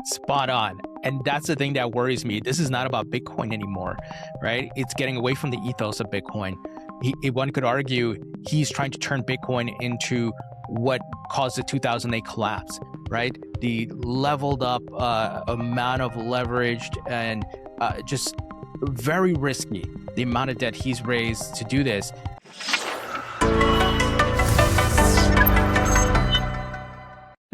Spot on. And that's the thing that worries me. This is not about Bitcoin anymore, right? It's getting away from the ethos of Bitcoin. One could argue he's trying to turn Bitcoin into what caused the 2008 collapse, right? The leveled up amount of leveraged and just very risky, the amount of debt he's raised to do this.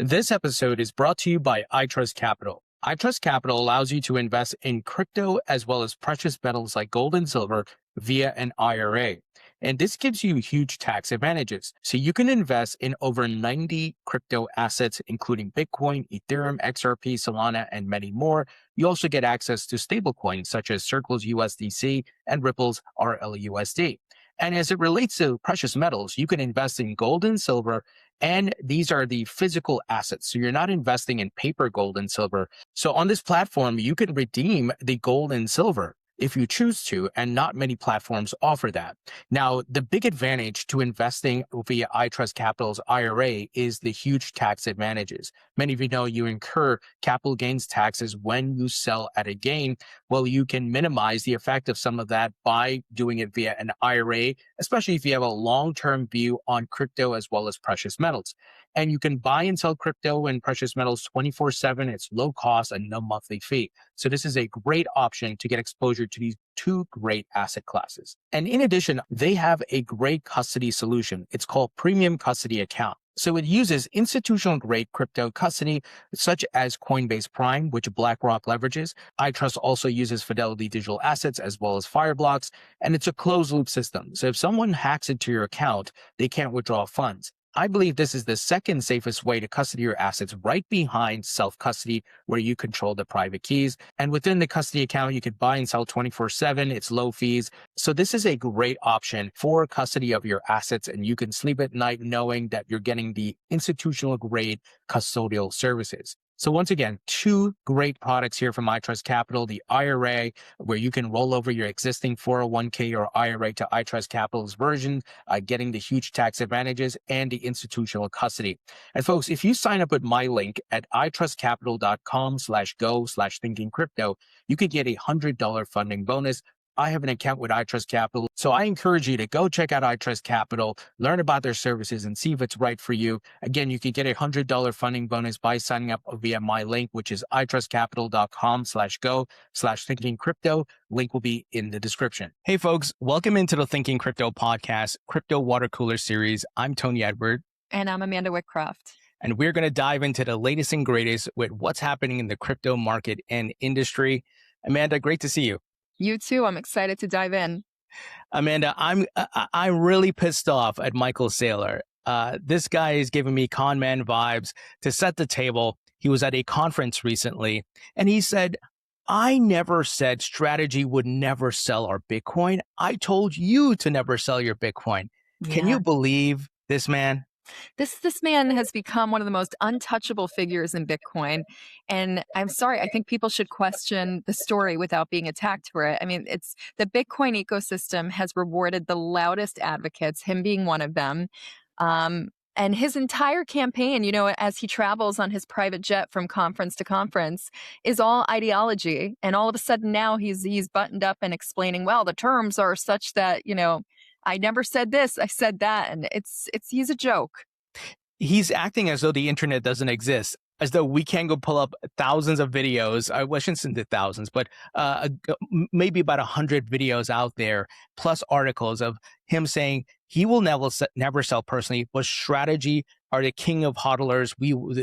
This episode is brought to you by iTrust Capital. iTrust Capital allows you to invest in crypto as well as precious metals like gold and silver via an IRA. And this gives you huge tax advantages. So you can invest in over 90 crypto assets, including Bitcoin, Ethereum, XRP, Solana, and many more. You also get access to stablecoins such as Circle's USDC and Ripple's RLUSD. And as it relates to precious metals, you can invest in gold and silver, and these are the physical assets. So you're not investing in paper gold and silver. So on this platform, you can redeem the gold and silver if you choose to, and not many platforms offer that. Now, the big advantage to investing via iTrust Capital's IRA is the huge tax advantages. Many of you know you incur capital gains taxes when you sell at a gain. Well, you can minimize the effect of some of that by doing it via an IRA, especially if you have a long-term view on crypto as well as precious metals. And you can buy and sell crypto and precious metals 24/7. It's low cost and no monthly fee. So this is a great option to get exposure to these two great asset classes. And in addition, they have a great custody solution. It's called Premium Custody Account. So it uses institutional grade crypto custody, such as Coinbase Prime, which BlackRock leverages. iTrust also uses Fidelity Digital Assets as well as Fireblocks, and it's a closed loop system. So if someone hacks into your account, they can't withdraw funds. I believe this is the second safest way to custody your assets, right behind self-custody, where you control the private keys. And within the custody account, you can buy and sell 24/7. It's low fees. So this is a great option for custody of your assets, and you can sleep at night knowing that you're getting the institutional grade custodial services. So once again, two great products here from iTrust Capital, the IRA, where you can roll over your existing 401k or IRA to iTrust Capital's version, getting the huge tax advantages, and the institutional custody. And folks, if you sign up with my link at itrustcapital.com/go/thinkingcrypto, you could get a $100 funding bonus. I have an account with iTrust Capital, so I encourage you to go check out iTrust Capital, learn about their services, and see if it's right for you. Again, you can get a $100 funding bonus by signing up via my link, which is itrustcapital.com/go/thinkingcrypto. Link will be in the description. Hey, folks, welcome into the Thinking Crypto podcast, Crypto Water Cooler Series. I'm Tony Edward. And I'm Amanda Whitcroft. And we're going to dive into the latest and greatest with what's happening in the crypto market and industry. Amanda, great to see you. You too. I'm excited to dive in. Amanda, I'm really pissed off at Michael Saylor. This guy is giving me con man vibes. To set the table, he was at a conference recently, and he said, I never said Strategy would never sell our Bitcoin. I told you to never sell your Bitcoin. Yeah. Can you believe this man? This man has become one of the most untouchable figures in Bitcoin. And I'm sorry, I think people should question the story without being attacked for it. I mean, it's the Bitcoin ecosystem has rewarded the loudest advocates, him being one of them. And his entire campaign, you know, as he travels on his private jet from conference to conference, is all ideology. And all of a sudden now he's buttoned up and explaining, well, the terms are such that, you know, I never said this, I said that. And he's a joke. He's acting as though the internet doesn't exist, as though we can't go pull up thousands of videos. I shouldn't say thousands, but maybe about 100 videos out there, plus articles of him saying he will never sell personally, but Strategy are the king of hodlers.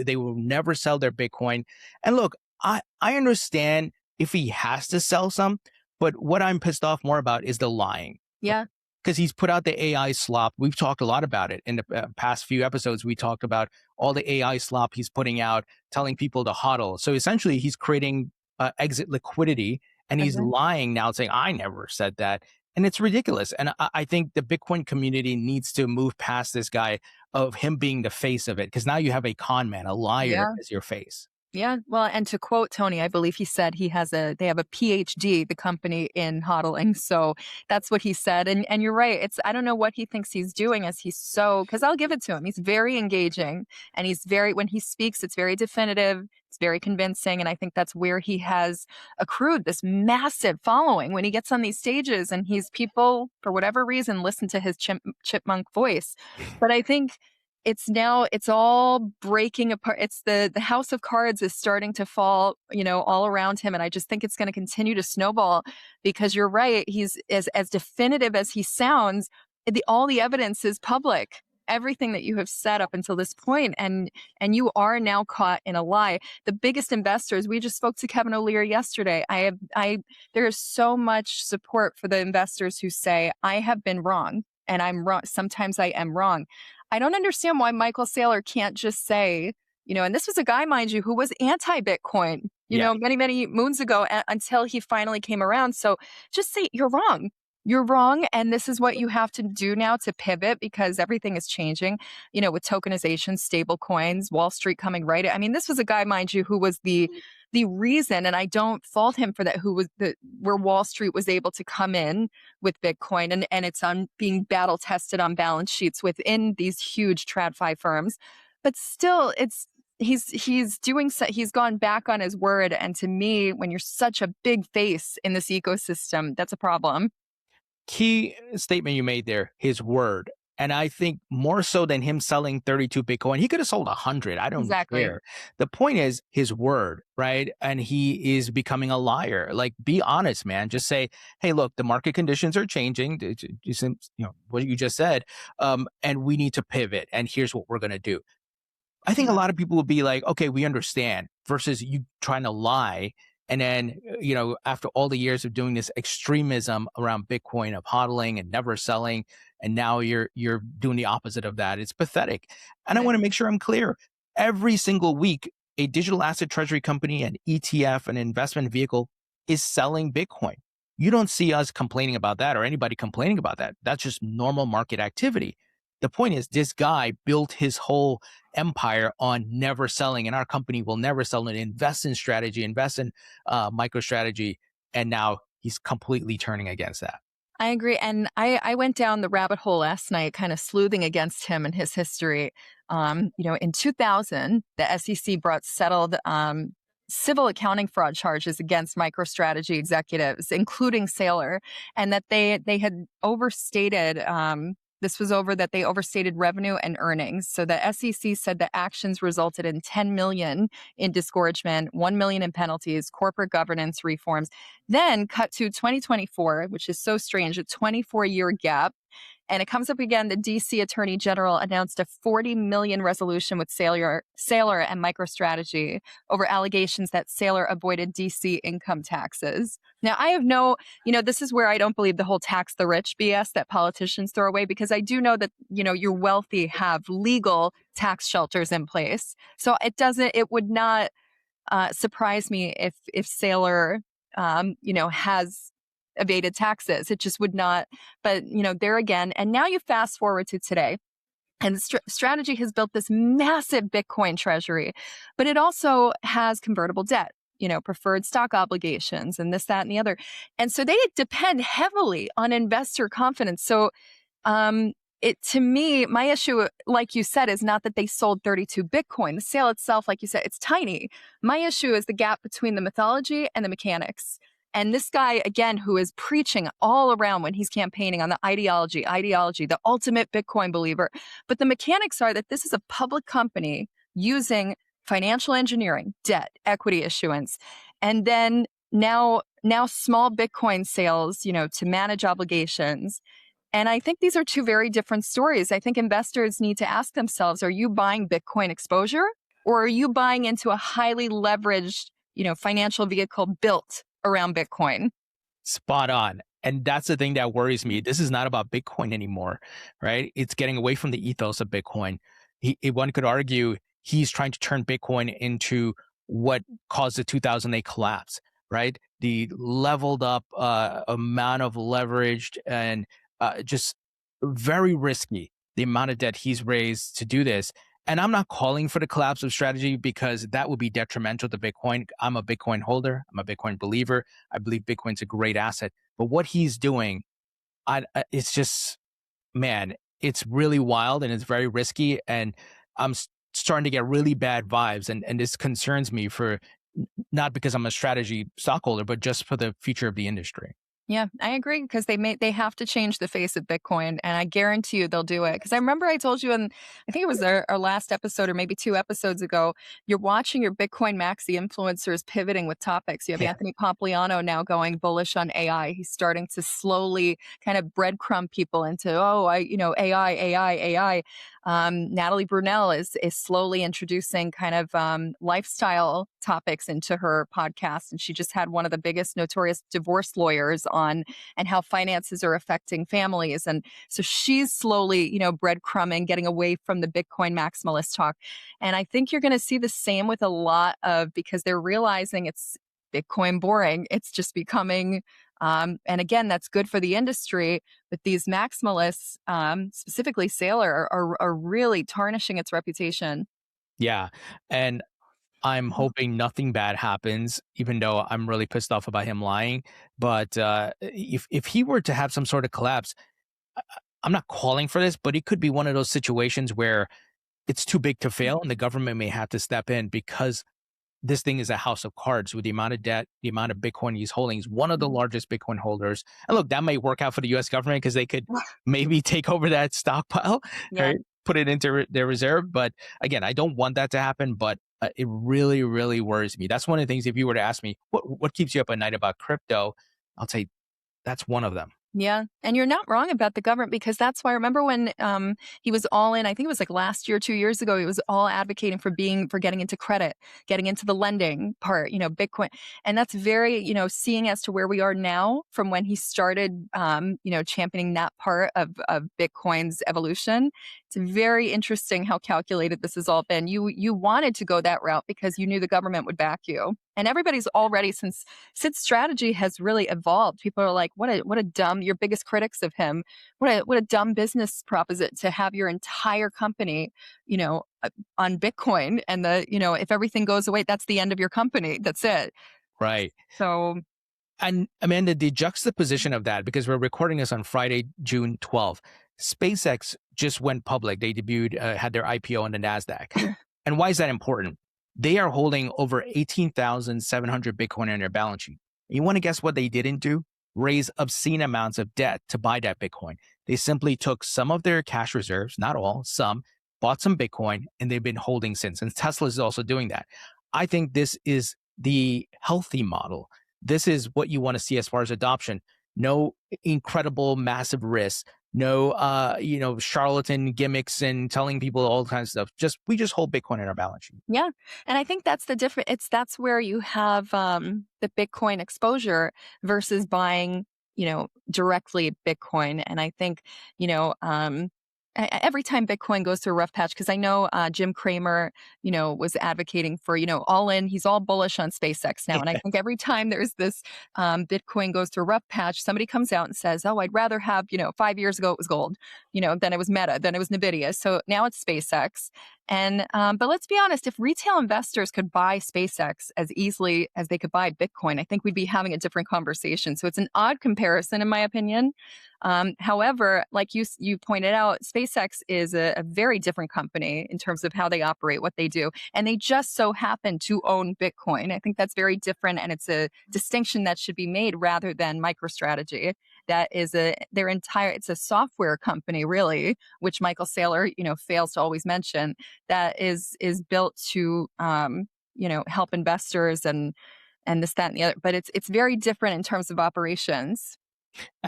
They will never sell their Bitcoin. And look, I understand if he has to sell some, but what I'm pissed off more about is the lying. Yeah. Because he's put out the AI slop. We've talked a lot about it in the past few episodes. We talked about all the AI slop he's putting out, telling people to hodl. So essentially, he's creating exit liquidity, and he's lying now, saying, I never said that. And it's ridiculous. And I think the Bitcoin community needs to move past this guy of him being the face of it, because now you have a con man, a liar as your face. Yeah, well, and to quote Tony, I believe he said they have a PhD, the company, in hodling. So that's what he said. And you're right. I don't know what he thinks he's doing, as because I'll give it to him. He's very engaging, and when he speaks, it's very definitive. It's very convincing. And I think that's where he has accrued this massive following when he gets on these stages, and people, for whatever reason, listen to his chipmunk voice. But I think it's all breaking apart. It's the house of cards is starting to fall, all around him. And I just think it's going to continue to snowball, because you're right. He's as definitive as he sounds. All the evidence is public. Everything that you have said up until this point, and you are now caught in a lie. The biggest investors, we just spoke to Kevin O'Leary yesterday. There is so much support for the investors who say, I have been wrong, and I'm wrong. Sometimes I am wrong. I don't understand why Michael Saylor can't just say, and this was a guy, mind you, who was anti-Bitcoin, many, many moons ago, until he finally came around. So just say, you're wrong. You're wrong. And this is what you have to do now to pivot, because everything is changing, with tokenization, stable coins, Wall Street coming right. I mean, this was a guy, mind you, who was the reason, and I don't fault him for that, where Wall Street was able to come in with Bitcoin, and it's on being battle tested on balance sheets within these huge TradFi firms. But still, he's gone back on his word. And to me, when you're such a big face in this ecosystem, that's a problem. Key statement you made there, his word. And I think more so than him selling 32 Bitcoin, he could have sold 100. I don't care. The point is his word, right? And he is becoming a liar. Like, be honest, man. Just say, hey, look, the market conditions are changing. What you just said. And we need to pivot. And here's what we're going to do. I think a lot of people will be like, okay, we understand, versus you trying to lie. And then, after all the years of doing this extremism around Bitcoin, of hodling and never selling, and now you're doing the opposite of that. It's pathetic. And I want to make sure I'm clear. Every single week, a digital asset treasury company, an ETF, an investment vehicle is selling Bitcoin. You don't see us complaining about that, or anybody complaining about that. That's just normal market activity. The point is, this guy built his whole empire on never selling, and our company will never sell, and invest in strategy, invest in MicroStrategy, and now he's completely turning against that. I agree. And I went down the rabbit hole last night, kind of sleuthing against him and his history. In 2000, the SEC brought settled civil accounting fraud charges against MicroStrategy executives, including Saylor, and that they had overstated. This was over that they overstated revenue and earnings. So the SEC said the actions resulted in $10 million in disgorgement, $1 million in penalties, corporate governance reforms. Then cut to 2024, which is so strange, a 24-year gap. And it comes up again. The DC Attorney General announced a $40 million resolution with Saylor and MicroStrategy over allegations that Saylor avoided DC income taxes. Now, I have this is where I don't believe the whole tax the rich BS that politicians throw away, because I do know that, your wealthy have legal tax shelters in place. So it would not surprise me if Saylor, has evaded taxes. It just would not. But, there again, and now you fast forward to today. And Strategy has built this massive Bitcoin treasury, but it also has convertible debt, preferred stock obligations, and this, that, and the other. And so they depend heavily on investor confidence. So to me, my issue, like you said, is not that they sold 32 Bitcoin. The sale itself, like you said, it's tiny. My issue is the gap between the mythology and the mechanics. And this guy, again, who is preaching all around when he's campaigning on the ideology, the ultimate Bitcoin believer. But the mechanics are that this is a public company using financial engineering, debt, equity issuance, and then now small Bitcoin sales, to manage obligations. And I think these are two very different stories. I think investors need to ask themselves, are you buying Bitcoin exposure, or are you buying into a highly leveraged, financial vehicle built around Bitcoin? Spot on. And that's the thing that worries me. This is not about Bitcoin anymore, right? It's getting away from the ethos of Bitcoin. One could argue he's trying to turn Bitcoin into what caused the 2008 collapse, right? The leveled up amount of leveraged and just very risky, the amount of debt he's raised to do this. And I'm not calling for the collapse of strategy because that would be detrimental to Bitcoin. I'm a Bitcoin holder. I'm a Bitcoin believer. I believe Bitcoin's a great asset. But what he's doing, it's just, man, it's really wild and it's very risky. And I'm starting to get really bad vibes. And this concerns me for not because I'm a strategy stockholder, but just for the future of the industry. Yeah, I agree because they have to change the face of Bitcoin, and I guarantee you they'll do it. Because I remember I told you in, I think it was our last episode or maybe 2 episodes ago, you're watching your Bitcoin maxi influencers pivoting with topics. You have Yeah. Anthony Pompliano now going bullish on AI. He's starting to slowly kind of breadcrumb people into, AI, AI, AI. Natalie Brunell is slowly introducing kind of lifestyle topics into her podcast, and she just had one of the biggest notorious divorce lawyers on, and how finances are affecting families. And so she's slowly, breadcrumbing, getting away from the Bitcoin maximalist talk. And I think you're going to see the same with a lot of, because they're realizing it's Bitcoin boring. It's just becoming, and again, that's good for the industry. But these maximalists, specifically Saylor, are really tarnishing its reputation. Yeah. And I'm hoping nothing bad happens, even though I'm really pissed off about him lying. But if he were to have some sort of collapse, I- I'm not calling for this, but it could be one of those situations where it's too big to fail, and the government may have to step in because this thing is a house of cards with the amount of debt, the amount of Bitcoin he's holding. He's one of the largest Bitcoin holders. And look, that might work out for the US government because they could maybe take over that stockpile, Yeah. right? Put it into their reserve. But again, I don't want that to happen, but it really, really worries me. That's one of the things, if you were to ask me, what keeps you up at night about crypto? I'll say that's one of them. Yeah. And you're not wrong about the government, because that's why I remember when he was all in, I think it was like last year, 2 years ago, he was all advocating for getting into credit, getting into the lending part, Bitcoin. And that's very, seeing as to where we are now from when he started, championing that part of Bitcoin's evolution. It's very interesting how calculated this has all been. You wanted to go that route because you knew the government would back you. And everybody's already, since strategy has really evolved, people are like, what a dumb, your biggest critics of him, what a dumb business proposition to have your entire company, on Bitcoin, and if everything goes away, that's the end of your company. That's it. Right. So And Amanda, the juxtaposition of that, because we're recording this on Friday, June 12th, SpaceX just went public. They debuted, had their IPO on the NASDAQ. And why is that important? They are holding over 18,700 Bitcoin on their balance sheet. You want to guess what they didn't do? Raise obscene amounts of debt to buy that Bitcoin. They simply took some of their cash reserves, not all, some, bought some Bitcoin, and they've been holding since. And Tesla is also doing that. I think this is the healthy model. This is what you want to see as far as adoption. No incredible, massive risks. No, charlatan gimmicks and telling people all kinds of stuff. We just hold Bitcoin in our balance sheet. yeah, and I think that's the difference. That's where you have the Bitcoin exposure versus buying, directly Bitcoin. And I think, every time Bitcoin goes through a rough patch, because I know Jim Cramer, was advocating for, all in. He's all bullish on SpaceX now, and I think every time there's this Bitcoin goes through a rough patch, somebody comes out and says, "Oh, I'd rather have, 5 years ago it was gold, then it was Meta, then it was Nvidia, so now it's SpaceX." And but let's be honest, if retail investors could buy SpaceX as easily as they could buy Bitcoin, I think we'd be having a different conversation. So it's an odd comparison, in my opinion. However, like you pointed out, SpaceX is a very different company in terms of how they operate, what they do, and they just so happen to own Bitcoin. I think that's very different, and it's a distinction that should be made rather than MicroStrategy. That is it's a software company, really, which Michael Saylor, fails to always mention, that is built to, help investors and this, that, and the other. But it's very different in terms of operations.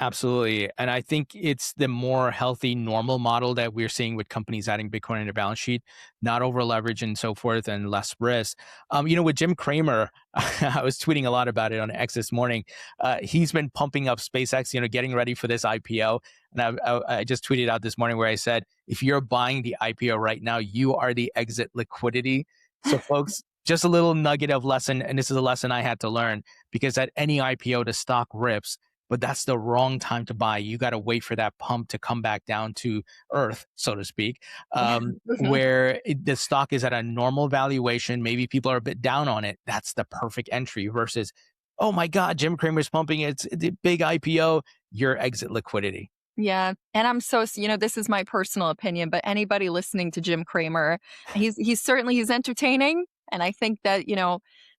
Absolutely. And I think it's the more healthy, normal model that we're seeing with companies adding Bitcoin in their balance sheet, not over leverage and so forth, and less risk. With Jim Cramer, I was tweeting a lot about it on X this morning. He's been pumping up SpaceX, getting ready for this IPO. And I just tweeted out this morning where I said, if you're buying the IPO right now, you are the exit liquidity. So folks, just a little nugget of lesson. And this is a lesson I had to learn, because at any IPO, the stock rips. but that's the wrong time to buy. You got to wait for that pump to come back down to earth, so to speak, Yeah. where the stock is at a normal valuation. Maybe people are a bit down on it. That's the perfect entry versus, oh my God, Jim Cramer's pumping it's the big IPO, your exit liquidity. Yeah. And I'm so, this is my personal opinion, but anybody listening to Jim Cramer, he's certainly, he's entertaining. And I think that,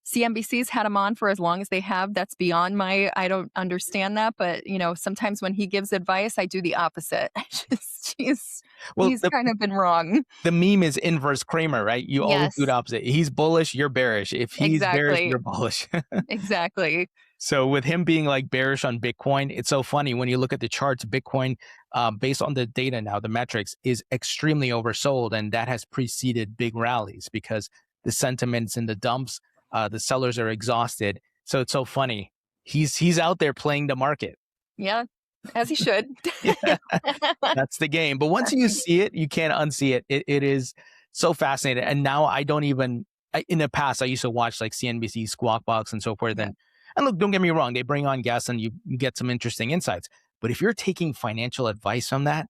CNBC's had him on for as long as they have. That's beyond I don't understand that. But, sometimes when he gives advice, I do the opposite. I just, Well, he's kind of been wrong. the meme is inverse Kramer, right? You always do the Yes, opposite. He's bullish, you're bearish. If he's bearish, exactly. you're bullish. Exactly. So with him being like bearish on Bitcoin, it's so funny when you look at the charts. Bitcoin, based on the data now, the metrics is extremely oversold, and that has preceded big rallies because the sentiments in the dumps, the sellers are exhausted. So it's so funny. He's out there playing the market. Yeah, as he should. Yeah, that's the game. But once you see it, you can't unsee it. It is so fascinating. And now I don't even. In the past, I used to watch like CNBC, Squawk Box, and so forth. Yeah. And look, don't get me wrong, they bring on guests and you get some interesting insights. But if you're taking financial advice from that,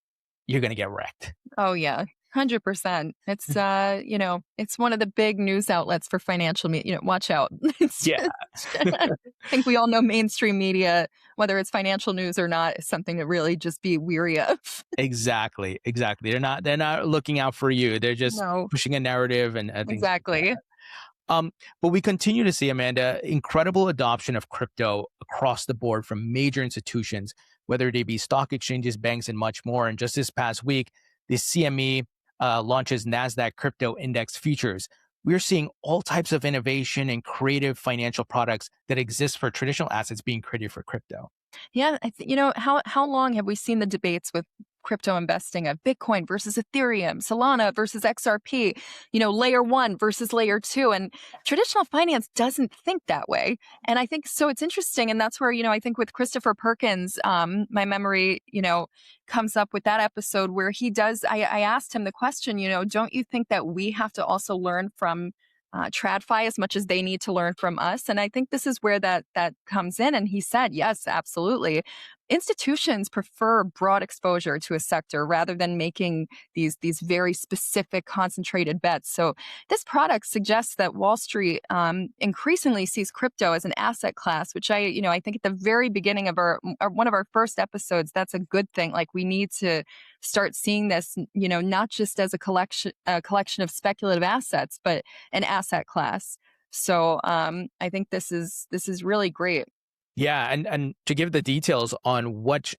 you're going to get wrecked. Oh yeah. 100%. It's it's one of the big news outlets for financial media. Watch out. Yeah, I think we all know mainstream media, whether it's financial news or not, is something to really just be weary of. exactly. They're not looking out for you. They're just No, pushing a narrative and things like that. exactly. But we continue to see, Amanda, incredible adoption of crypto across the board from major institutions, whether they be stock exchanges, banks, and much more. And just this past week, the CME launches NASDAQ Crypto Index futures. We're seeing all types of innovation and creative financial products that exist for traditional assets being created for crypto. Yeah, how long have we seen the debates with crypto investing of Bitcoin versus Ethereum, Solana versus XRP, layer 1 versus layer 2, and traditional finance doesn't think that way. And I think so it's interesting, and that's where, I think with Christopher Perkins, my memory, comes up with that episode where he does I asked him the question, don't you think that we have to also learn from TradFi as much as they need to learn from us? And I think this is where that comes in. And he said, yes, absolutely. Institutions prefer broad exposure to a sector rather than making these very specific concentrated bets. So this product suggests that Wall Street increasingly sees crypto as an asset class, which I think at the very beginning of our one of our first episodes, that's a good thing. Like we need to start seeing this, not just as a collection of speculative assets, but an asset class. So I think this is really great. Yeah, and to give the details on which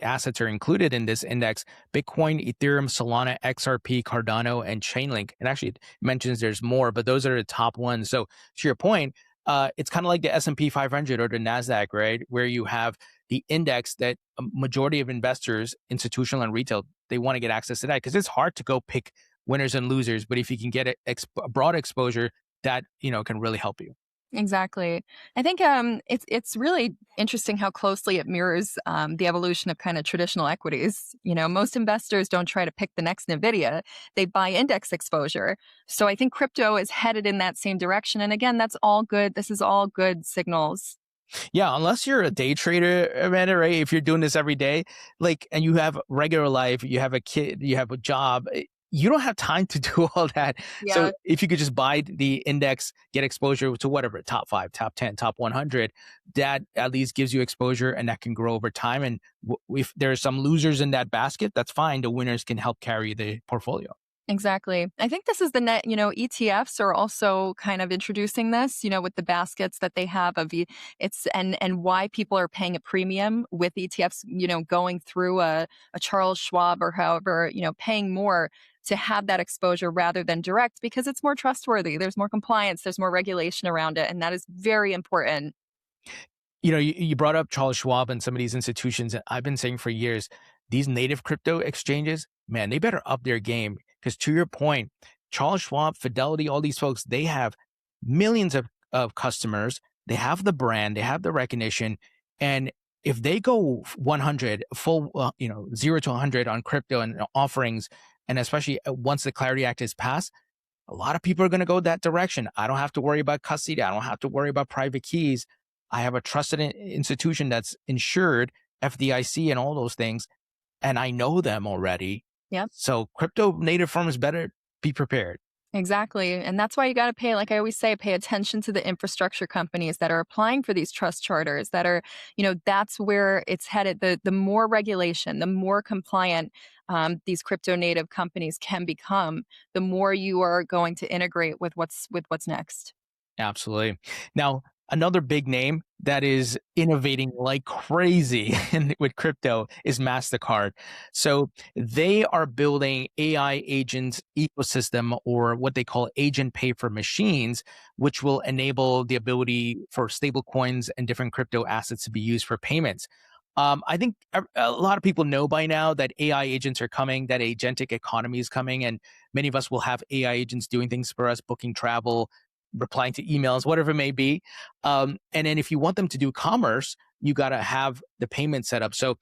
assets are included in this index, Bitcoin, Ethereum, Solana, XRP, Cardano, and Chainlink. And actually, it mentions there's more, but those are the top ones. So to your point, it's kind of like the S&P 500 or the NASDAQ, right? Where you have the index that a majority of investors, institutional and retail, they want to get access to that because it's hard to go pick winners and losers. But if you can get a broad exposure, that can really help you. Exactly. I think it's really interesting how closely it mirrors the evolution of kind of traditional equities. Most investors don't try to pick the next Nvidia; they buy index exposure. So I think crypto is headed in that same direction. And again, that's all good. This is all good signals. Yeah, unless you're a day trader, Amanda, right? If you're doing this every day, and you have regular life, you have a kid, you have a job, you don't have time to do all that. Yeah. So if you could just buy the index, get exposure to whatever, top 5, top 10, top 100, that at least gives you exposure and that can grow over time. And if there are some losers in that basket, that's fine. The winners can help carry the portfolio. Exactly. I think this is the net, ETFs are also kind of introducing this, with the baskets that they have it's and why people are paying a premium with ETFs, going through a Charles Schwab or however, paying more to have that exposure rather than direct because it's more trustworthy. There's more compliance, there's more regulation around it. And that is very important. You brought up Charles Schwab and some of these institutions. And I've been saying for years, these native crypto exchanges, man, they better up their game. Because to your point, Charles Schwab, Fidelity, all these folks, they have millions of customers. They have the brand, they have the recognition. And if they go 100, full, 0 to 100 on crypto and offerings, and especially once the Clarity Act is passed, a lot of people are going to go that direction. I don't have to worry about custody. I don't have to worry about private keys. I have a trusted institution that's insured, FDIC and all those things, and I know them already. Yep. So crypto native firms better be prepared. Exactly. And that's why you got to pay, like I always say, pay attention to the infrastructure companies that are applying for these trust charters that are, that's where it's headed. The more regulation, the more compliant these crypto native companies can become, the more you are going to integrate with what's next. Absolutely. Now, another big name that is innovating like crazy with crypto is MasterCard. So they are building AI agents ecosystem, or what they call agent pay for machines, which will enable the ability for stablecoins and different crypto assets to be used for payments. I think a lot of people know by now that AI agents are coming, that agentic economy is coming, and many of us will have AI agents doing things for us, booking travel, replying to emails, whatever it may be. And then if you want them to do commerce, you got to have the payment set up. So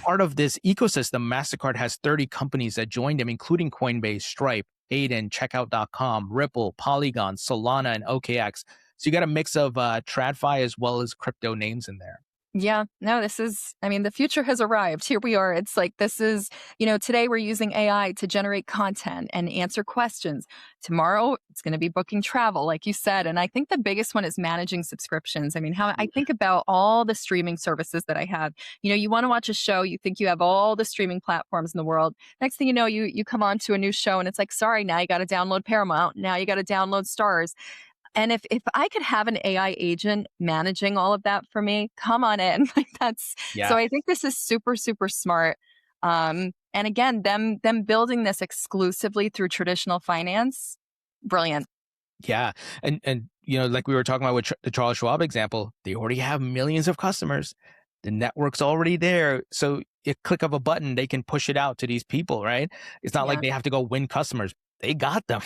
part of this ecosystem, MasterCard has 30 companies that joined them, including Coinbase, Stripe, Aiden, Checkout.com, Ripple, Polygon, Solana, and OKX. So you got a mix of TradFi as well as crypto names in there. Yeah, no, the future has arrived. Here we are. It's like, today we're using AI to generate content and answer questions. Tomorrow, it's going to be booking travel, like you said. And I think the biggest one is managing subscriptions. I mean, how I think about all the streaming services that I have. You want to watch a show, you think you have all the streaming platforms in the world. Next thing you know, you come on to a new show and it's like, sorry, now you got to download Paramount. Now you got to download Stars. And if I could have an AI agent managing all of that for me, come on in. So Yeah. I think this is super, super smart. And again, them building this exclusively through traditional finance, brilliant. Yeah. And like we were talking about with the Charles Schwab example, they already have millions of customers. The network's already there. So you click of a button, they can push it out to these people, right? It's not like Yeah. they have to go win customers. They got them.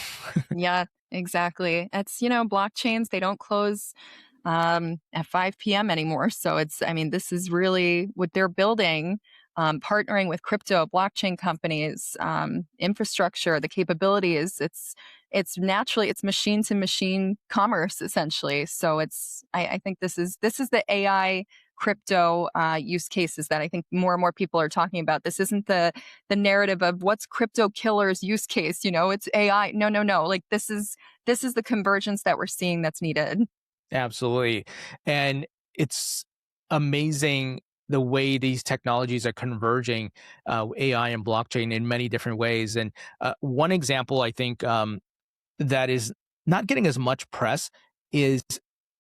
Yeah, exactly. It's, blockchains, they don't close at 5 p.m. anymore. So this is really what they're building, partnering with crypto blockchain companies, infrastructure, the capabilities. It's machine to machine commerce essentially. So I think this is the AI crypto use cases that I think more and more people are talking about. This isn't the narrative of what's crypto killer's use case. It's AI. No, no, no. Like this is the convergence that we're seeing that's needed. Absolutely. And it's amazing the way these technologies are converging, AI and blockchain in many different ways. And one example, I think, that is not getting as much press is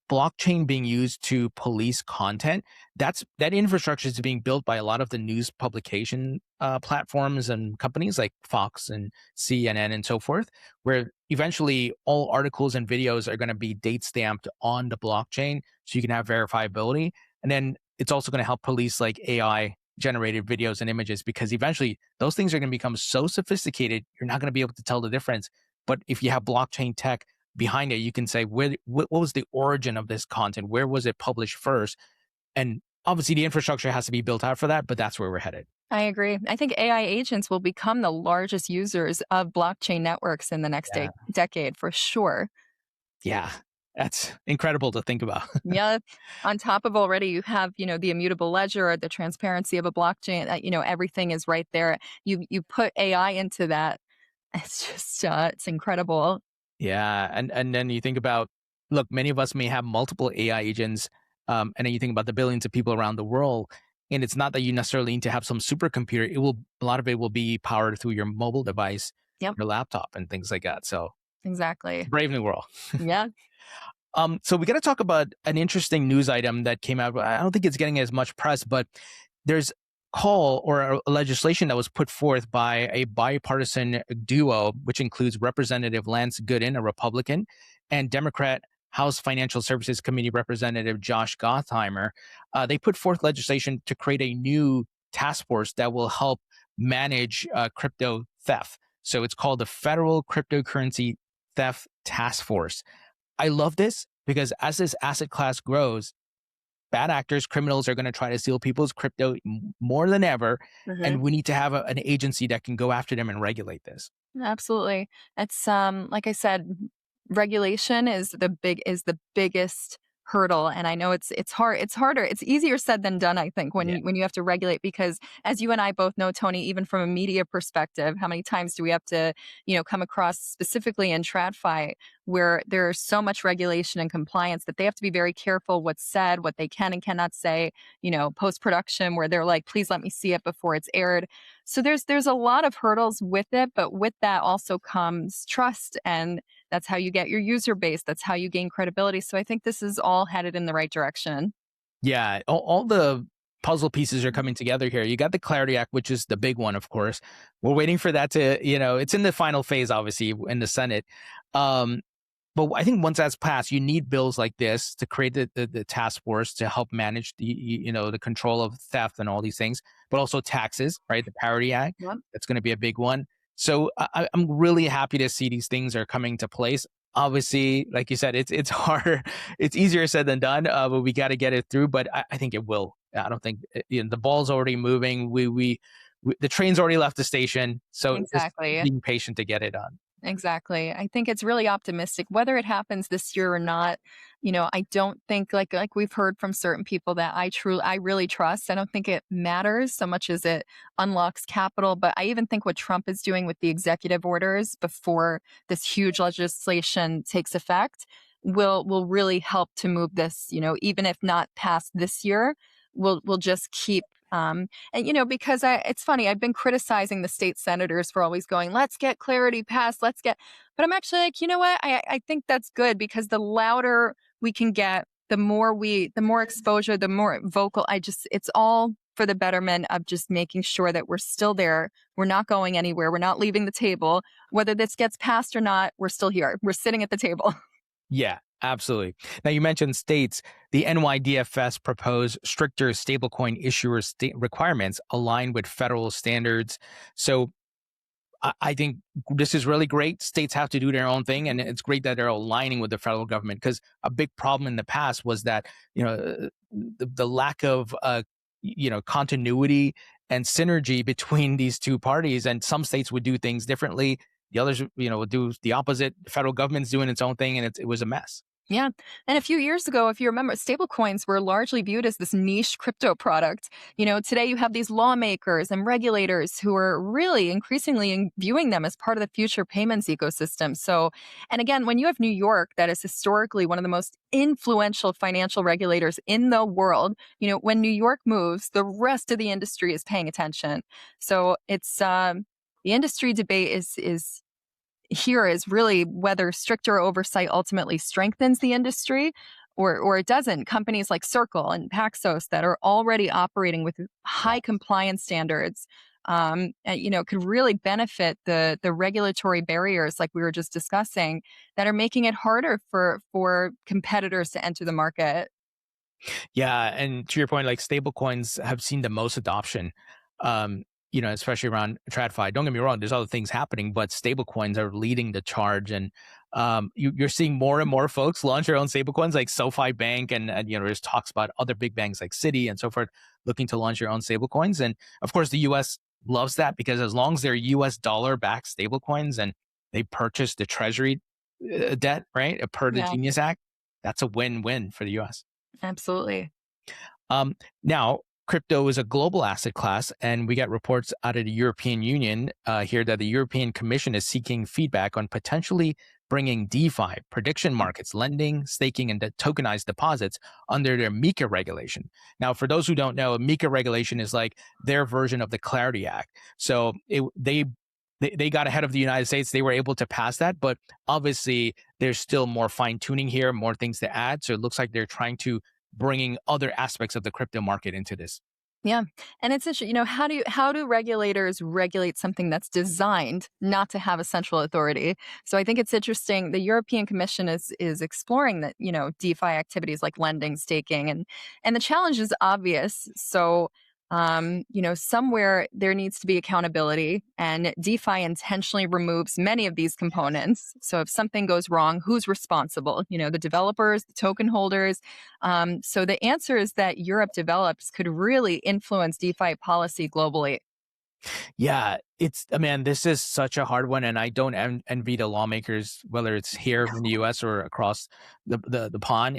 blockchain being used to police content. That infrastructure is being built by a lot of the news publication platforms and companies like Fox and CNN and so forth, where eventually all articles and videos are going to be date stamped on the blockchain, so you can have verifiability. And then it's also going to help police like AI generated videos and images, because eventually those things are going to become so sophisticated you're not going to be able to tell the difference. But if you have blockchain tech behind it, you can say, what was the origin of this content? Where was it published first? And obviously the infrastructure has to be built out for that, but that's where we're headed. I agree. I think AI agents will become the largest users of blockchain networks in the next Yeah. decade for sure. Yeah. That's incredible to think about. Yeah. On top of already you have, the immutable ledger, the transparency of a blockchain, everything is right there. You put AI into that. It's just, it's incredible. Yeah. And then you think about, look, many of us may have multiple AI agents. And then you think about the billions of people around the world. And it's not that you necessarily need to have some supercomputer. A lot of it will be powered through your mobile device, Yep. your laptop and things like that. So Exactly. brave new world. Yeah. So we got to talk about an interesting news item that came out. I don't think it's getting as much press, but there's call or a legislation that was put forth by a bipartisan duo, which includes Representative Lance Gooden, a Republican, and Democrat House Financial Services Committee Representative Josh Gottheimer. They put forth legislation to create a new task force that will help manage crypto theft. So it's called the Federal Cryptocurrency Theft Task Force. I love this because as this asset class grows, bad actors, criminals are going to try to steal people's crypto more than ever. Mhm. And we need to have an agency that can go after them and regulate this. Absolutely. It's like I said, regulation is the biggest hurdle. And I know it's hard. It's harder. It's easier said than done, I think, Yeah. when you have to regulate, because as you and I both know, Tony, even from a media perspective, how many times do we have to, come across specifically in TradFi where there's so much regulation and compliance that they have to be very careful what's said, what they can and cannot say, post production, where they're like, please let me see it before it's aired. So there's a lot of hurdles with it, but with that also comes trust, and that's how you get your user base. That's how you gain credibility. So I think this is all headed in the right direction. Yeah, all the puzzle pieces are coming together here. You got the Clarity Act, which is the big one, of course. We're waiting for that to, it's in the final phase, obviously, in the Senate. But I think once that's passed, you need bills like this to create the task force to help manage the control of theft and all these things, but also taxes, right? The Parity Act, Yep. that's going to be a big one. So I'm really happy to see these things are coming to place. Obviously, like you said, it's harder, it's easier said than done, but we got to get it through. But I think it will. I don't think the ball's already moving. The train's already left the station, so just Exactly. being patient to get it done. Exactly. I think it's really optimistic. Whether it happens this year or not, I don't think, like we've heard from certain people that I really trust. I don't think it matters so much as it unlocks capital. But I even think what Trump is doing with the executive orders before this huge legislation takes effect will really help to move this, even if not past this year, we'll just keep and because it's funny, I've been criticizing the state senators for always going, let's get clarity passed, but I'm actually like, you know what? I think that's good, because the louder we can get, the more exposure, the more vocal, it's all for the betterment of just making sure that we're still there. We're not going anywhere. We're not leaving the table. Whether this gets passed or not, we're still here. We're sitting at the table. Yeah, absolutely. Now, you mentioned states. The NYDFS proposed stricter stablecoin issuer requirements aligned with federal standards. So I think this is really great. States have to do their own thing, and it's great that they're aligning with the federal government, because a big problem in the past was that the lack of continuity and synergy between these two parties, and some states would do things differently. The others, would do the opposite. The federal government's doing its own thing, and it was a mess. Yeah. And a few years ago, if you remember, stablecoins were largely viewed as this niche crypto product. Today you have these lawmakers and regulators who are really increasingly viewing them as part of the future payments ecosystem. So, and again, when you have New York, that is historically one of the most influential financial regulators in the world, when New York moves, the rest of the industry is paying attention. So it's, the industry debate is here is really whether stricter oversight ultimately strengthens the industry or it doesn't. Companies like Circle and Paxos that are already operating with high compliance standards, could really benefit the regulatory barriers like we were just discussing that are making it harder for competitors to enter the market. Yeah, and to your point, like stablecoins have seen the most adoption. Especially around TradFi. Don't get me wrong, there's other things happening, but stablecoins are leading the charge. And you're seeing more and more folks launch their own stablecoins, like SoFi Bank, and there's talks about other big banks like Citi and so forth looking to launch their own stablecoins. And of course, the U.S. loves that, because as long as they're U.S. dollar-backed stablecoins and they purchase the Treasury debt, right, per the Yeah, Genius Act, that's a win-win for the U.S. absolutely. Now, crypto is a global asset class, and we get reports out of the European Union here that the European Commission is seeking feedback on potentially bringing DeFi, prediction markets, lending, staking, and tokenized deposits under their Mica regulation. Now, for those who don't know, Mica regulation is like their version of the Clarity Act. So they got ahead of the United States. They were able to pass that, but obviously there's still more fine tuning here, more things to add. So it looks like they're trying to bringing other aspects of the crypto market into this. Yeah. And it's interesting, how do regulators regulate something that's designed not to have a central authority? So I think it's interesting. The European Commission is exploring that, DeFi activities like lending, staking, and the challenge is obvious. So somewhere there needs to be accountability, and DeFi intentionally removes many of these components. So if something goes wrong, who's responsible? The developers, the token holders. So the answer is that Europe develops could really influence DeFi policy globally. Yeah, man, this is such a hard one, and I don't envy the lawmakers, whether it's here in the U.S. or across the pond.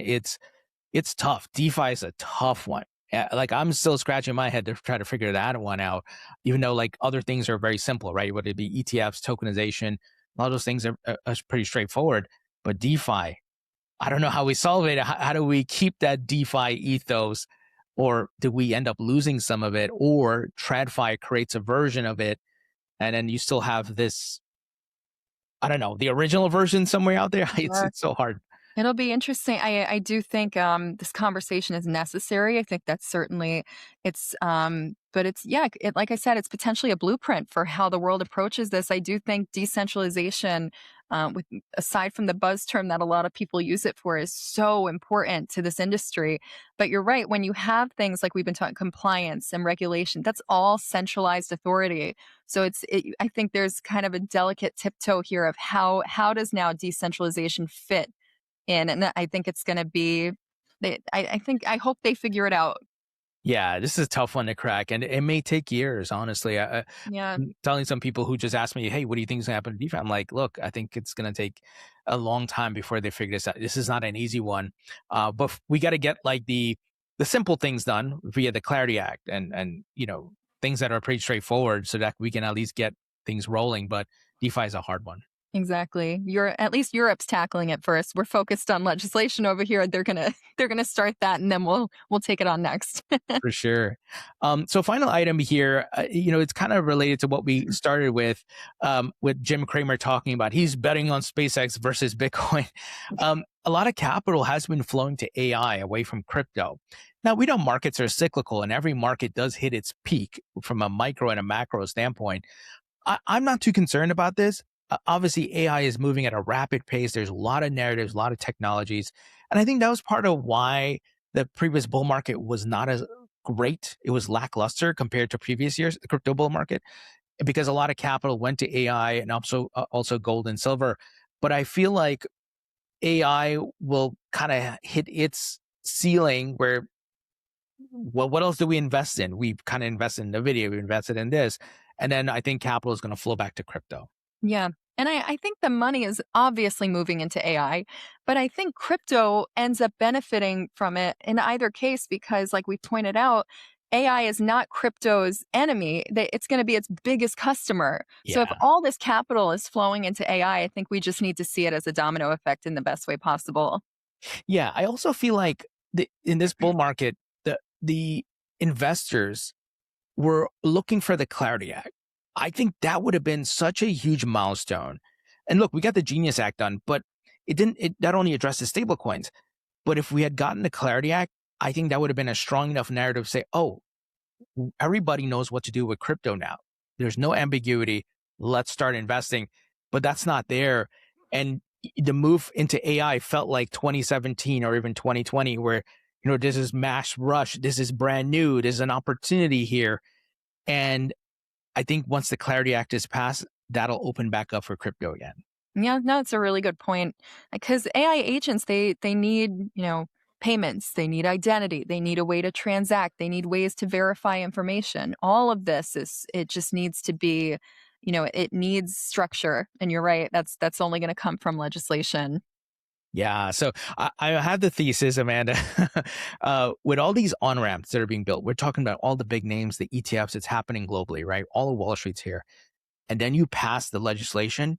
It's tough. DeFi is a tough one. Like I'm still scratching my head to try to figure that one out, even though like other things are very simple, right? Whether it be ETFs, tokenization, a lot of those things are pretty straightforward. But DeFi, I don't know how we solve it. How do we keep that DeFi ethos, or do we end up losing some of it, or TradFi creates a version of it, and then you still have this, I don't know, the original version somewhere out there. It's so hard. It'll be interesting. I do think this conversation is necessary. I think that's certainly but it's yeah, like I said, it's potentially a blueprint for how the world approaches this. I do think decentralization, with aside from the buzz term that a lot of people use it for, is so important to this industry. But you're right. When you have things like we've been talking compliance and regulation, that's all centralized authority. So I think there's kind of a delicate tiptoe here of how does now decentralization fit in, and I think it's gonna be I hope they figure it out. Yeah, this is a tough one to crack, and it may take years, honestly. Yeah, I'm telling some people who just asked me, "Hey, what do you think is going to happen to DeFi?" I'm like, "Look, I think it's going to take a long time before they figure this out. This is not an easy one, but we got to get like the simple things done via the Clarity Act, and things that are pretty straightforward, so that we can at least get things rolling. But DeFi is a hard one. exactly. At least Europe's tackling it first. We're focused on legislation over here. They're gonna start that, and then we'll take it on next. For sure. So final item here, it's kind of related to what we started with Jim Cramer talking about. He's betting on SpaceX versus Bitcoin. A lot of capital has been flowing to AI away from crypto. Now, we know markets are cyclical and every market does hit its peak from a micro and a macro standpoint. I'm not too concerned about this. Obviously, AI is moving at a rapid pace. There's a lot of narratives, a lot of technologies. And I think that was part of why the previous bull market was not as great. It was lackluster compared to previous years, the crypto bull market, because a lot of capital went to AI and also gold and silver. But I feel like AI will kind of hit its ceiling where, well, what else do we invest in? We've kind of invested in NVIDIA, we invested in this. And then I think capital is going to flow back to crypto. Yeah. And I think the money is obviously moving into AI, but I think crypto ends up benefiting from it in either case because, like we pointed out, AI is not crypto's enemy. It's going to be its biggest customer. So if Yeah. all this capital is flowing into AI, I think we just need to see it as a domino effect in the best way possible. Yeah. I also feel like in this bull market, the investors were looking for the Clarity Act. I think that would have been such a huge milestone. And look, we got the Genius Act done, but it that only addresses stablecoins. But if we had gotten the Clarity Act, I think that would have been a strong enough narrative to say, oh, everybody knows what to do with crypto now. There's no ambiguity. Let's start investing. But that's not there. And the move into AI felt like 2017 or even 2020, where, this is mass rush. This is brand new. There's an opportunity here. And I think once the Clarity Act is passed, that'll open back up for crypto again. Yeah, no, it's a really good point. Because AI agents, they need, payments, they need identity, they need a way to transact, they need ways to verify information. All of this it just needs to be, it needs structure. And you're right, that's only going to come from legislation. Yeah. So I have the thesis, Amanda, with all these on ramps that are being built, we're talking about all the big names, the ETFs, it's happening globally, right? All of Wall Street's here. And then you pass the legislation.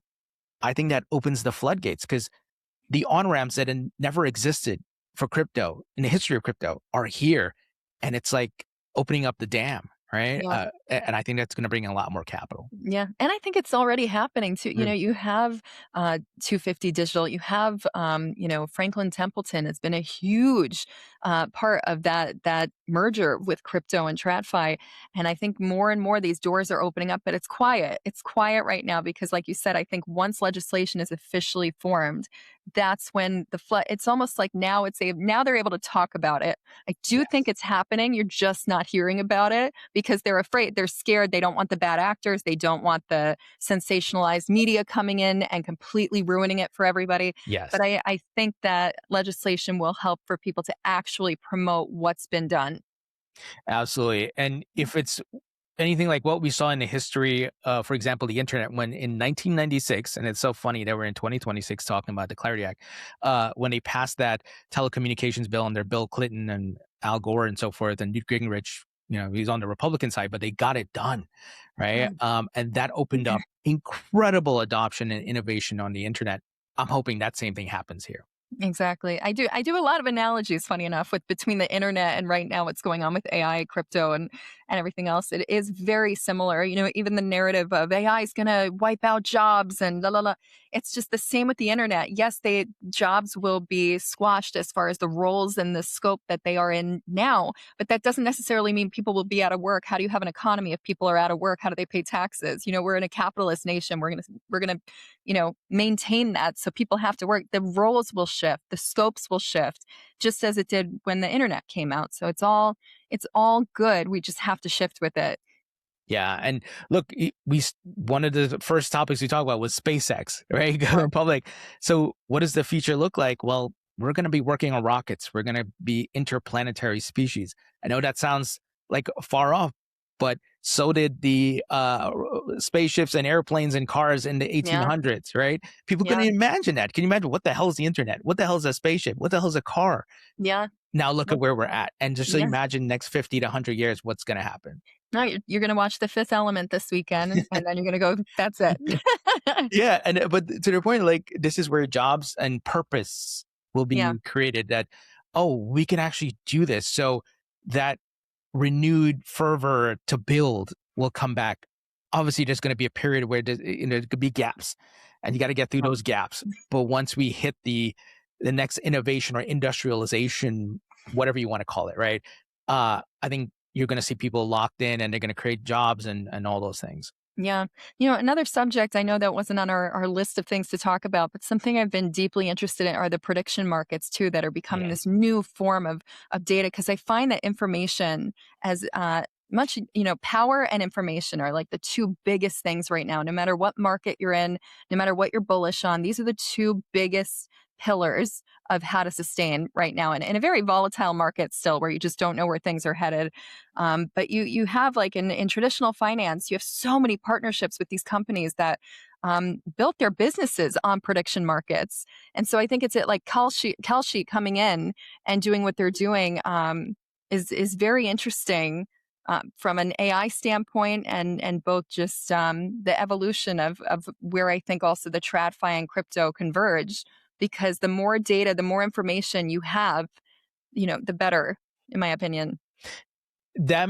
I think that opens the floodgates because the on ramps that never existed for crypto in the history of crypto are here. And it's like opening up the dam, right? Yeah. And I think that's going to bring in a lot more capital. Yeah, and I think it's already happening too. Mm. You have 250 Digital, you have Franklin Templeton has been a huge part of that merger with crypto and TradFi, and I think more and more these doors are opening up. But it's quiet. It's quiet right now because, like you said, I think once legislation is officially formed, that's when the flood. It's almost like now they're able to talk about it. I do think it's happening. You're just not hearing about it because they're afraid, they're scared, they don't want the bad actors, they don't want the sensationalized media coming in and completely ruining it for everybody. Yes. But I think that legislation will help for people to actually promote what's been done. Absolutely. And if it's anything like what we saw in the history, for example, the internet, when in 1996, and it's so funny that we're in 2026 talking about the Clarity Act, when they passed that telecommunications bill under Bill Clinton and Al Gore and so forth, and Newt Gingrich, he's on the Republican side, but they got it done, right? And that opened up incredible adoption and innovation on the internet. I'm hoping that same thing happens here. Exactly. I do a lot of analogies, funny enough, with between the internet and right now what's going on with AI, crypto, and everything else. It is very similar. Even the narrative of AI is going to wipe out jobs and la la la. It's just the same with the internet. Yes, jobs will be squashed as far as the roles and the scope that they are in now, but that doesn't necessarily mean people will be out of work. How do you have an economy if people are out of work? How do they pay taxes? We're in a capitalist nation. We're gonna maintain that. So people have to work. The roles will shift, the scopes will shift, just as it did when the internet came out. So it's all good. We just have to shift with it. Yeah, and look, one of the first topics we talked about was SpaceX, right? Going public. So, what does the future look like? Well, we're going to be working on rockets. We're going to be interplanetary species. I know that sounds like far off, but so did the spaceships and airplanes and cars in the Yeah. 1800s, right? People Yeah. couldn't imagine that. Can you imagine what the hell is the internet? What the hell is a spaceship? What the hell is a car? Yeah. Now look at where we're at, and just so Yeah. imagine next 50 to 100 years, what's going to happen. No, you're going to watch The Fifth Element this weekend, and then you're going to go, that's it. Yeah, and but to the point, like, this is where jobs and purpose will Yeah. be created. That, oh, we can actually do this. So that renewed fervor to build will come back. Obviously, there's going to be a period where there could be gaps, and you got to get through those gaps. But once we hit the next innovation or industrialization, whatever you want to call it, right? I think you're going to see people locked in, and they're going to create jobs and all those things. Yeah. Another subject, I know that wasn't on our list of things to talk about, but something I've been deeply interested in are the prediction markets too, that are becoming Yeah. this new form of data. Because I find that information as much, power and information are like the two biggest things right now. No matter what market you're in, no matter what you're bullish on, these are the two biggest pillars of how to sustain right now in a very volatile market still, where you just don't know where things are headed. But you have, like, in traditional finance, you have so many partnerships with these companies that built their businesses on prediction markets. And so I think it's like Kalshi coming in and doing what they're doing is very interesting. From an AI standpoint, and both just the evolution of where I think also the TradFi and crypto converge, because the more data, the more information you have, the better, in my opinion. That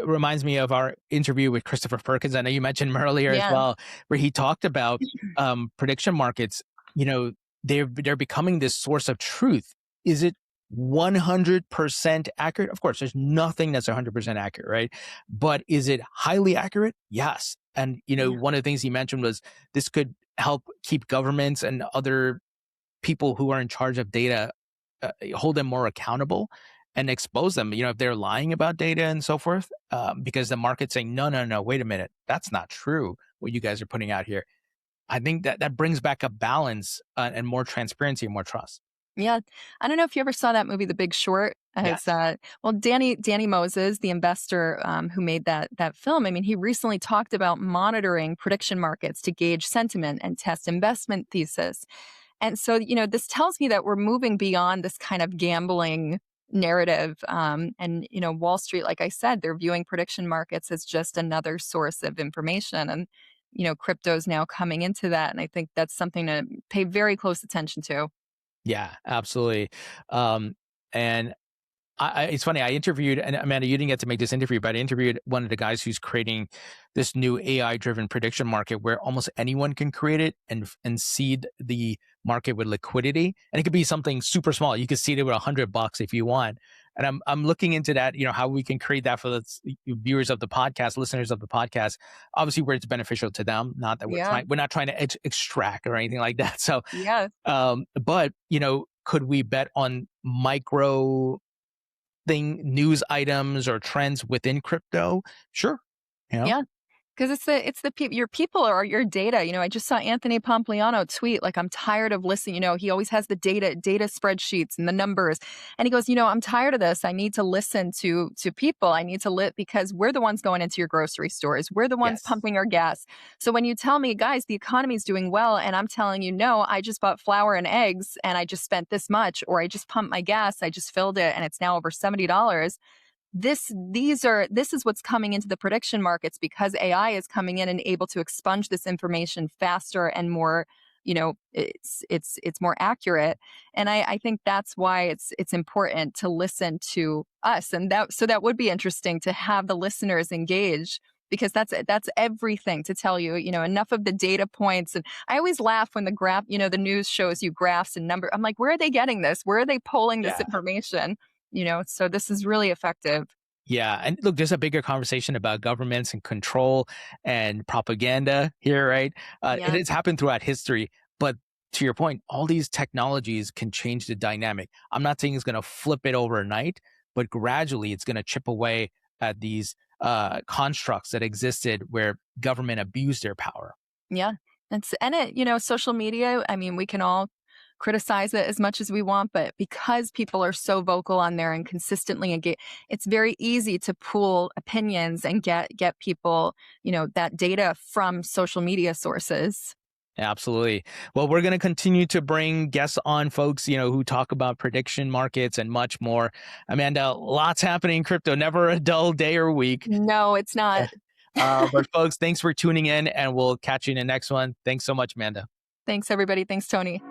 reminds me of our interview with Christopher Perkins. I know you mentioned him earlier as Yeah. well, where he talked about prediction markets. They're becoming this source of truth. Is it 100% accurate? Of course, there's nothing that's 100% accurate, right? But is it highly accurate? Yes. And one of the things he mentioned was this could help keep governments and other people who are in charge of data, hold them more accountable and expose them, if they're lying about data and so forth, because the market's saying, no, wait a minute, that's not true, what you guys are putting out here. I think that brings back a balance and more transparency and more trust. Yeah. I don't know if you ever saw that movie, The Big Short. As, Yes. well, Danny Moses, the investor who made that film, I mean, he recently talked about monitoring prediction markets to gauge sentiment and test investment thesis. And so, this tells me that we're moving beyond this kind of gambling narrative. And, Wall Street, like I said, they're viewing prediction markets as just another source of information. And, crypto is now coming into that. And I think that's something to pay very close attention to. Yeah, absolutely. And it's funny, I interviewed, and Amanda, you didn't get to make this interview, but I interviewed one of the guys who's creating this new AI-driven prediction market where almost anyone can create it and seed the market with liquidity. And it could be something super small. You could seed it with $100 if you want. And I'm looking into that, how we can create that for the viewers of the podcast, listeners of the podcast, obviously where it's beneficial to them. Not that we're not trying to extract or anything like that. So, Yeah. but could we bet on micro news items or trends within crypto? Sure. Yeah. Because it's the people, your people are your data. I just saw Anthony Pompliano tweet like, I'm tired of listening. He always has the data spreadsheets and the numbers, and he goes, I'm tired of this. I need to listen to people. I need to because we're the ones going into your grocery stores. We're the ones Yes. pumping our gas. So when you tell me, guys, the economy's doing well, and I'm telling you, no, I just bought flour and eggs, and I just spent this much, or I just pumped my gas, I just filled it, and it's now over $70. This is what's coming into the prediction markets because AI is coming in and able to expunge this information faster and more, it's more accurate. And I think that's why it's important to listen to us. And that would be interesting to have the listeners engage, because that's everything to tell you, enough of the data points. And I always laugh when the graph, the news shows you graphs and number. I'm like, where are they getting this? Where are they pulling this Yeah. information? So this is really effective. Yeah. And look, there's a bigger conversation about governments and control and propaganda here, right? It Yeah. has happened throughout history. But to your point, all these technologies can change the dynamic. I'm not saying it's going to flip it overnight, but gradually it's going to chip away at these constructs that existed where government abused their power. Yeah. Social media, I mean, we can all criticize it as much as we want, but because people are so vocal on there and consistently engage, it's very easy to pool opinions and get people, that data from social media sources. Absolutely. Well, we're going to continue to bring guests on, folks, who talk about prediction markets and much more. Amanda, lots happening in crypto, never a dull day or week. No, it's not. But folks, thanks for tuning in, and we'll catch you in the next one. Thanks so much, Amanda. Thanks, everybody. Thanks, Tony.